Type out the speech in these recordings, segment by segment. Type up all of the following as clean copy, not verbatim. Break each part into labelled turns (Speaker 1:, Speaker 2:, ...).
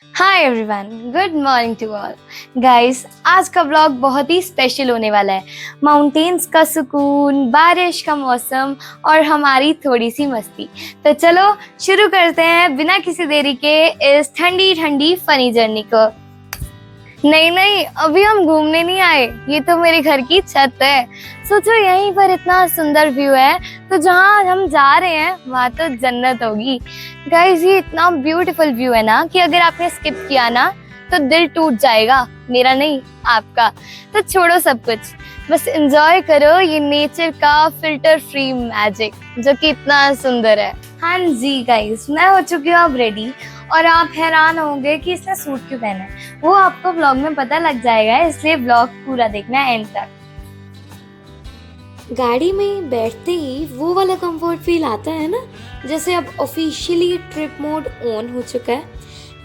Speaker 1: Hi everyone, good morning to all guys. आज का vlog बहुत ही स्पेशल होने वाला है। माउंटेन्स का सुकून, बारिश का मौसम और हमारी थोड़ी सी मस्ती। तो चलो शुरू करते हैं बिना किसी देरी के इस ठंडी ठंडी फनी जर्नी को। नहीं नहीं, अभी हम घूमने नहीं आए, ये तो मेरे घर की छत है। सोचो यहीं पर इतना सुंदर व्यू है, तो जहाँ हम जा रहे हैं वहाँ तो जन्नत होगी। गाइस ये इतना ब्यूटीफुल व्यू है ना कि अगर आपने स्किप किया ना तो दिल टूट जाएगा, मेरा नहीं आपका। तो छोड़ो सब कुछ, बस एंजॉय करो ये नेचर का फिल्टर फ्री मैजिक जो कि इतना सुंदर है। हाँ जी गाइस, मैं हो चुकी हूँ अब रेडी और आप हैरान होंगे कि इसने सूट क्यों पहना है, वो आपको व्लॉग में पता लग जाएगा, इसलिए व्लॉग पूरा देखना है एंड तक। गाड़ी में बैठते ही वो वाला कंफर्ट फील आता है ना, जैसे अब ऑफिशियली ट्रिप मोड ऑन हो चुका है।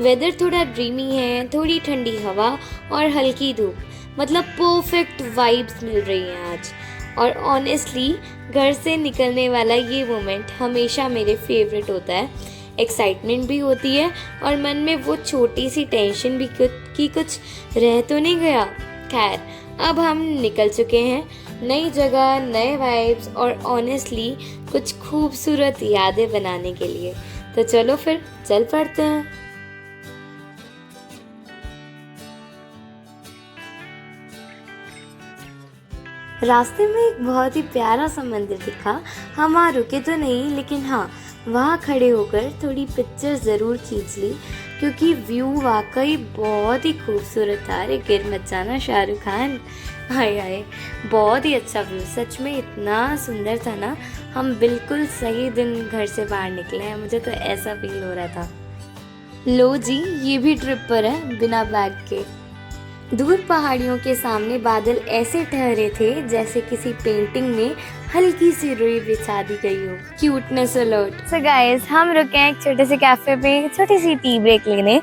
Speaker 1: वेदर थोड़ा ड्रीमी है, थोड़ी ठंडी हवा और हल्की धूप, मतलब परफेक्ट वाइब्स मिल रही हैं आज। और ऑनेस्टली घर से निकलने वाला ये मोमेंट हमेशा मेरे फेवरेट होता है। एक्साइटमेंट भी होती है और मन में वो छोटी सी टेंशन भी कि कुछ रह तो नहीं गया। खैर, अब हम निकल चुके हैं, नई जगह, नए वाइब्स और ऑनेस्टली कुछ खूबसूरत यादें बनाने के लिए। तो चलो फिर चल पड़ते हैं। रास्ते में एक बहुत ही प्यारा सा मंदिर दिखा। हम वहाँ रुके तो नहीं, लेकिन हाँ वहाँ खड़े होकर थोड़ी पिक्चर ज़रूर खींच ली, क्योंकि व्यू वाकई बहुत ही खूबसूरत था। अरे गिर मत जाना शाहरुख खान। हाय हाय, बहुत ही अच्छा व्यू, सच में इतना सुंदर था ना। हम बिल्कुल सही दिन घर से बाहर निकले हैं, मुझे तो ऐसा फील हो रहा था। लो जी, ये भी ट्रिप पर है बिना बैग के। दूर पहाड़ियों के सामने बादल ऐसे ठहरे थे जैसे किसी पेंटिंग में हल्की सी रुई बिछा दी गई हो। Cuteness alert. सो गाइस, हम रुके हैं एक छोटे से कैफे पे, छोटी सी टी ब्रेक लेने।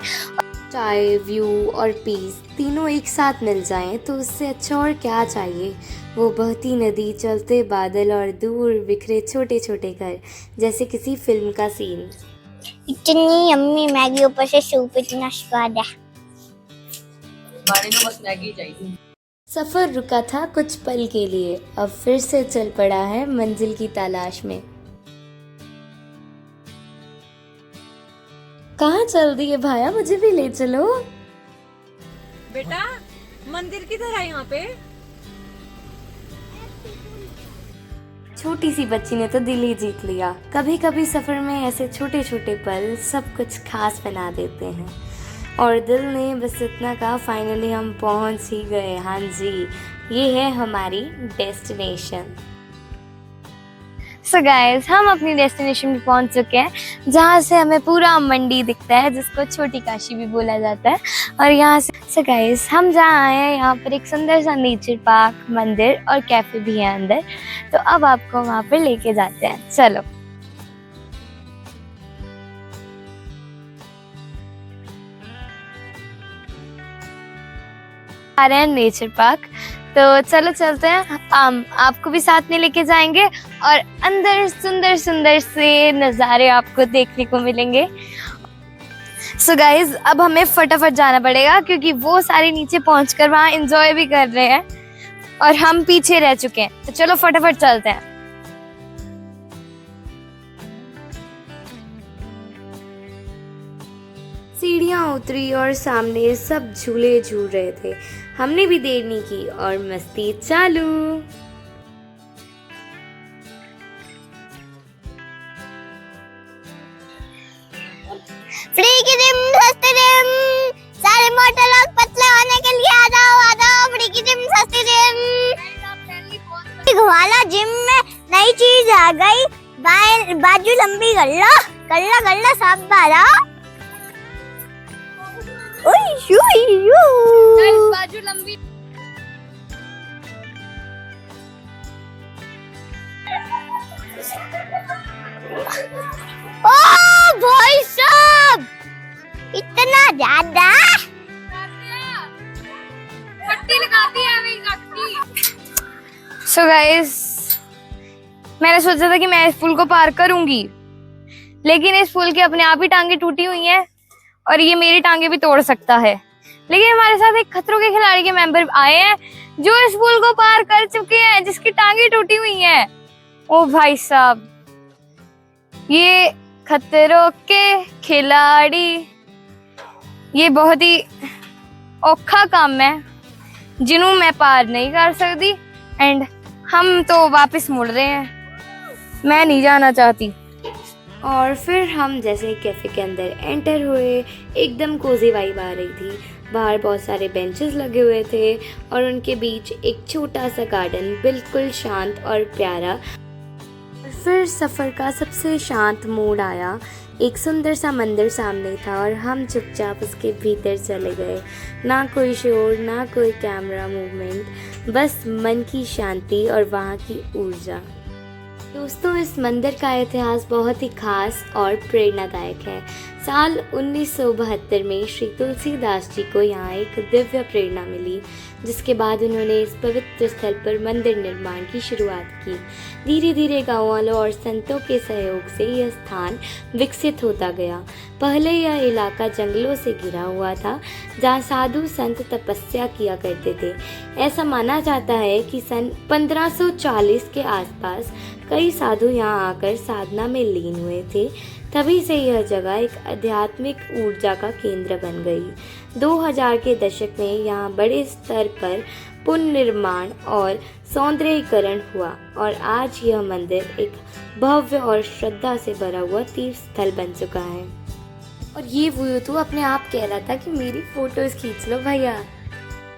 Speaker 1: चाय, व्यू और पीस तीनों एक साथ मिल जाएं तो उससे अच्छा और क्या चाहिए। वो बहती नदी, चलते बादल और दूर बिखरे छोटे छोटे घर, जैसे किसी फिल्म का सीन।
Speaker 2: इतनी यम्मी मैगी, ऊपर से सूप, इतना स्वाद है।
Speaker 3: बस मैगी चाहिए।
Speaker 1: सफर रुका था कुछ पल के लिए, अब फिर से चल पड़ा है मंजिल की तलाश में। कहाँ चल रही है भाया, मुझे भी ले चलो।
Speaker 3: बेटा मंदिर किधर है यहाँ पे?
Speaker 1: छोटी सी बच्ची ने तो दिल ही जीत लिया। कभी कभी सफर में ऐसे छोटे छोटे पल सब कुछ खास बना देते हैं। और दिल ने बस इतना कहा, फाइनली हम पहुंच ही गए। हाँ जी, ये है हमारी डेस्टिनेशन। सो गाइस, हम अपनी डेस्टिनेशन पे पहुंच चुके हैं, जहाँ से हमें पूरा मंडी दिखता है, जिसको छोटी काशी भी बोला जाता है। और यहाँ से सो गाइस, हम जहाँ आए हैं यहाँ पर एक सुंदर सा नेचर पार्क, मंदिर और कैफे भी है अंदर। तो अब आपको वहाँ पर लेके जाते हैं, चलो। आ रहे हैं नेचर पार्क, तो चलो चलते हैं। आपको भी साथ में लेके जाएंगे और अंदर सुंदर सुंदर से नज़ारे आपको देखने को मिलेंगे। सो गाइज, अब हमें फटाफट जाना पड़ेगा, क्योंकि वो सारे नीचे पहुंचकर वहाँ एंजॉय भी कर रहे हैं और हम पीछे रह चुके हैं। तो चलो फटाफट चलते हैं। सीढ़ियाँ उतरी और सामने सब झूले झूल रहे थे। हमने भी देर नहीं की और मस्ती चालू।
Speaker 2: फ्री की जिम, सस्ती जिम, सारे मोटे लोग पतले होने के लिए आ जाओ, फ्री की जिम, सस्ती जिम। वाला जिम में नई चीज आ गई, बाजू लंबी कर लो सब बारा।
Speaker 1: बाजू लंबी।
Speaker 2: ओ भाई साहब, इतना ज्यादा
Speaker 1: पट्टी लगाती है सो गाइस, मैंने सोचा था कि मैं इस पुल को पार करूंगी, लेकिन इस पुल की अपने आप ही टांगे टूटी हुई हैं
Speaker 4: और ये मेरी टांगे भी तोड़ सकता है। लेकिन हमारे साथ एक खतरों के खिलाड़ी के मेंबर आए हैं जो इस पुल को पार कर चुके हैं, जिसकी टांगे टूटी हुई हैं। ओ भाई साहब, ये खतरों के खिलाड़ी, ये बहुत ही औखा काम है जिन्हों मैं पार नहीं कर सकती। एंड हम तो वापस मुड़ रहे हैं, मैं नहीं जाना चाहती।
Speaker 1: और फिर हम जैसे कैफ़े के अंदर एंटर हुए, एकदम कोजी वाइब आ रही थी। बाहर बहुत सारे बेंचेस लगे हुए थे और उनके बीच एक छोटा सा गार्डन, बिल्कुल शांत और प्यारा। फिर सफ़र का सबसे शांत मोड़ आया। एक सुंदर सा मंदिर सामने था और हम चुपचाप उसके भीतर चले गए। ना कोई शोर, ना कोई कैमरा मूवमेंट, बस मन की शांति और वहाँ की ऊर्जा। दोस्तों, इस मंदिर का इतिहास बहुत ही खास और प्रेरणादायक है। साल 1972 में श्री तुलसीदास जी को यहाँ एक दिव्य प्रेरणा मिली, जिसके बाद उन्होंने इस पवित्र स्थल पर मंदिर निर्माण की शुरुआत की। धीरे धीरे गाँव वालों और संतों के सहयोग से यह स्थान विकसित होता गया। पहले यह इलाका जंगलों से घिरा हुआ था, जहाँ साधु संत तपस्या किया करते थे। ऐसा माना जाता है कि सन 1540 के आसपास कई साधु यहाँ आकर साधना में लीन हुए थे। तभी से यह जगह एक आध्यात्मिक ऊर्जा का केंद्र बन गई। 2000 के दशक में यहाँ बड़े स्तर पर पुनर्निर्माण और सौंदर्यीकरण हुआ और आज यह मंदिर एक भव्य और श्रद्धा से भरा हुआ तीर्थ स्थल बन चुका है। और ये वो तो अपने आप कह रहा था कि मेरी फोटोज खींच लो भैया।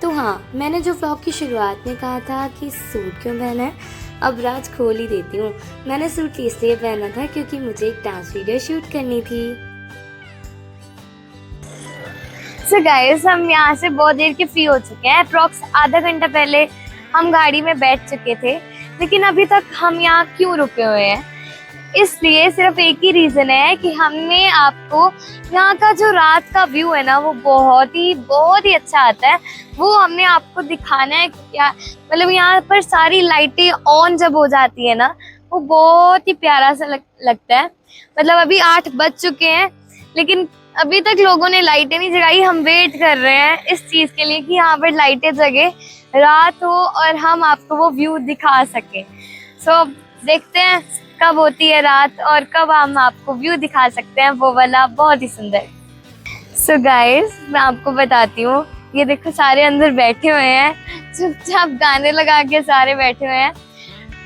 Speaker 1: तो हाँ, मैंने जो व्लॉग की शुरुआत में कहा था कि सूट क्यों पहना है, अब राज खोल ही देती हूँ। मैंने सूट इसलिए पहना था क्योंकि मुझे एक डांस वीडियो शूट करनी थी।
Speaker 4: सो गाइस, हम यहाँ से बहुत देर के फ्री हो चुके हैं। अप्रॉक्स आधा घंटा पहले हम गाड़ी में बैठ चुके थे, लेकिन अभी तक हम यहाँ क्यों रुके हुए हैं? इसलिए सिर्फ एक ही रीजन है कि हमने आपको यहाँ का जो रात का व्यू है ना, वो बहुत ही अच्छा आता है। वो हमने आपको दिखाना है। क्या मतलब, यहाँ पर सारी लाइटें ऑन जब हो जाती है ना, वो बहुत ही प्यारा सा लगता है। मतलब अभी 8 बज चुके हैं, लेकिन अभी तक लोगों ने लाइटें नहीं जगाई। हम वेट कर रहे हैं इस चीज के लिए कि यहाँ पर लाइटें जगे, रात हो और हम आपको वो व्यू दिखा सके। सो देखते हैं कब होती है रात और कब हम आपको व्यू दिखा सकते हैं, वो वाला बहुत ही सुंदर। सो गाइस, मैं आपको बताती हूँ, ये देखो सारे अंदर बैठे हुए हैं, चुपचाप गाने लगा के सारे बैठे हुए हैं,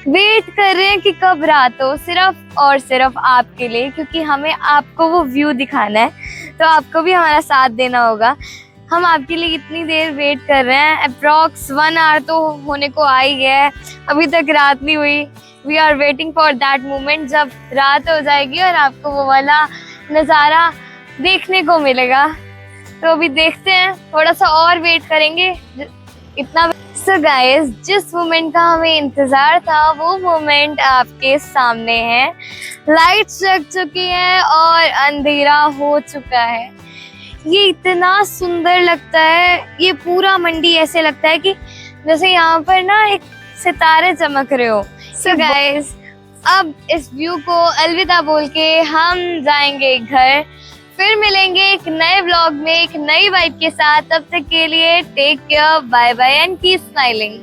Speaker 4: वेट कर रहे हैं कि कब रात हो, सिर्फ और सिर्फ आपके लिए, क्योंकि हमें आपको वो व्यू दिखाना है। तो आपको भी हमारा साथ देना होगा। हम आपके लिए इतनी देर वेट कर रहे हैं, अप्रॉक्स 1 आवर तो होने को आ ही गया है, अभी तक रात नहीं हुई। We are waiting for that moment जब रात हो जाएगी और आपको वो वाला नज़ारा देखने को मिलेगा। तो अभी देखते हैं, थोड़ा सा और वेट करेंगे इतना। सो गाइस, जिस मोमेंट का हमें इंतजार था वो मोमेंट आपके सामने है। लाइट्स जग चुकी है और अंधेरा हो चुका है। ये इतना सुंदर लगता है, ये पूरा मंडी ऐसे लगता है कि जैसे यहाँ पर ना एक सितारे चमक रहे हो। सो गाइस, अब इस व्यू को अलविदा बोल के हम जाएंगे घर। फिर मिलेंगे एक नए व्लॉग में एक नई वाइब के साथ। तब तक के लिए take care, bye bye and keep smiling.